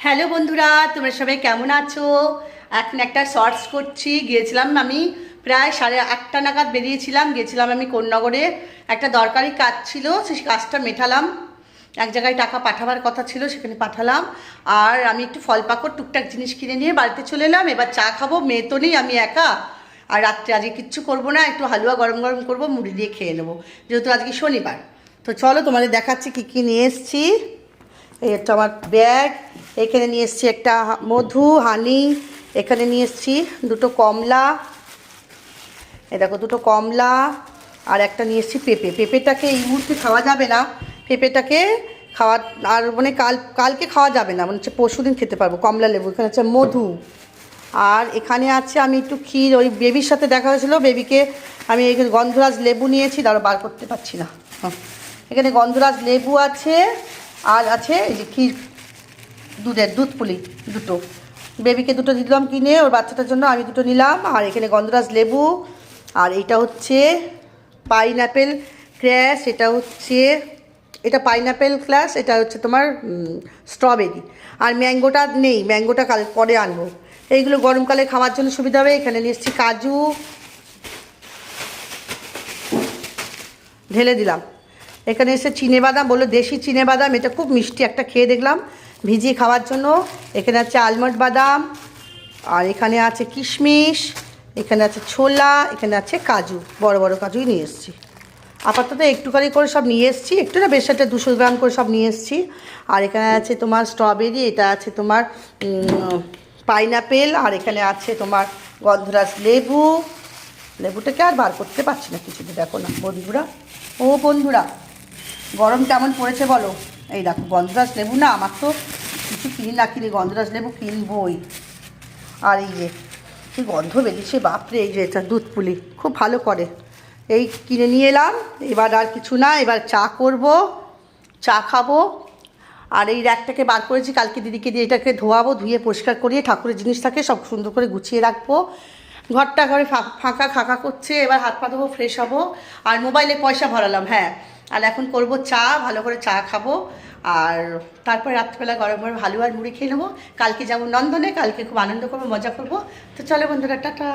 Hello বন্ধুরা, তোমরা সবাই কেমন আছো? এখন একটা শর্টস করছি। গিয়েছিলাম আমি প্রায় 8:30 নাগাদ বেরিয়েছিলাম। গিয়েছিলাম আমি কোন্নগরে, একটা দরকারি কাজ ছিল, সেই কাজটা মেটালাম। এক জায়গায় টাকা পাঠাবার কথা ছিল, সেখানে পাঠালাম। আর আমি একটু ফল পাকড় টুকটাক জিনিস কিনে নিয়ে বাড়িতে চলে এলাম। এবার চা খাবো, মেয়ে তো নেই, আমি একা। আর রাত্রে আজকে কিচ্ছু করবো না, একটু হালুয়া গরম গরম করবো, মুড়ি দিয়ে খেয়ে নেবো, যেহেতু আজকে শনিবার। তো চলো তোমাদের দেখাচ্ছি কী কী নিয়ে এসেছি। এই একটা আমার ব্যাগ, এখানে নিয়ে এসেছি একটা মধু হানি, এখানে নিয়ে এসেছি দুটো কমলা, এই দেখো দুটো কমলা, আর একটা নিয়ে এসেছি পেঁপে। পেঁপেটাকে এই মুহূর্তে খাওয়া যাবে না, পেঁপেটাকে খাওয়া আর মানে কালকে খাওয়া যাবে না, মানে হচ্ছে পরশু দিন খেতে পারবো। কমলা লেবু, এখানে হচ্ছে মধু, আর এখানে আছে আমি একটু ক্ষীর, ওই বেবির সাথে দেখা হয়েছিলো, বেবিকে আমি এখানে গন্ধরাজ লেবু নিয়েছি, দাঁড়া বার করতে পারছি না। এখানে গন্ধরাজ লেবু আছে, আর আছে এই যে ক্ষীর, দুধ পুলি দুটো, বেবিকে দুটো দিলাম কিনে, ওর বাচ্চাটার জন্য আমি দুটো নিলাম। আর এখানে গন্ধরাজ লেবু, আর এটা হচ্ছে পাইনঅ্যাপেল ক্র্যাশ, এটা পাইনঅ্যাপেল ক্র্যাশ, এটা হচ্ছে তোমার স্ট্রবেরি। আর ম্যাঙ্গোটা নেই, ম্যাঙ্গোটা কাল পরে আনবো। এইগুলো গরমকালে খাওয়ার জন্য সুবিধা হবে। এখানে নিয়ে এসেছি কাজু, ঢেলে দিলাম। এখানে এসে চিনেবাদাম, বললো দেশি চিনেবাদাম, এটা খুব মিষ্টি, একটা খেয়ে দেখলাম ভিজিয়ে খাওয়ার জন্য। এখানে আছে আলমন্ড বাদাম, আর এখানে আছে কিশমিশ, এখানে আছে ছোলা, এখানে আছে কাজু, বড় বড় কাজুই নিয়ে এসেছি। আপাতত একটুখানি করে সব নিয়ে এসেছি, একটু না বেশ একটা 200 গ্রাম করে সব নিয়ে এসেছি। আর এখানে আছে তোমার স্ট্রবেরি, এটা আছে তোমার পাইনঅ্যাপেল, আর এখানে আছে তোমার গন্ধরাজ লেবু। লেবুটাকে আর বার করতে পারছি না কিছুতে, দেখো না বন্ধুরা। ও বন্ধুরা, গরম কেমন পড়েছে বলো। এই দেখো গন্ধরাজ লেবু, না আমার তো কিছু কিনি না কিনি, গন্ধরাজ লেবু কিনবই। আর এই যে কি গন্ধ বেরিয়েছে বাপরে, এই যে এটা দুধ পুলি খুব ভালো করে, এই কিনে নিয়ে এলাম। এবার আর কিছু না, এবার চা করব, চা খাবো। আর এই র্যাকটাকে বার করেছি, কালকে দিদিকে দিয়ে এটাকে ধোয়াবো, ধুয়ে পরিষ্কার করিয়ে ঠাকুরের জিনিস থাকে সব সুন্দর করে গুছিয়ে রাখবো। ঘরটা ঘরে ফাঁকা খাকা করছে, এবার হাত পা ধোবো, ফ্রেশ হবো। আর মোবাইলে পয়সা ভরালাম, হ্যাঁ। আর এখন করব চা, ভালো করে চা খাবো। আর তারপর রাত্রিবেলা গরম গরম হালুয়ার মুড়ি খেয়ে নেবো। কালকে যাবো নন্দনে, কালকে খুব আনন্দ করবো, মজা করবো। তো চলো বন্ধুরা, টাটা।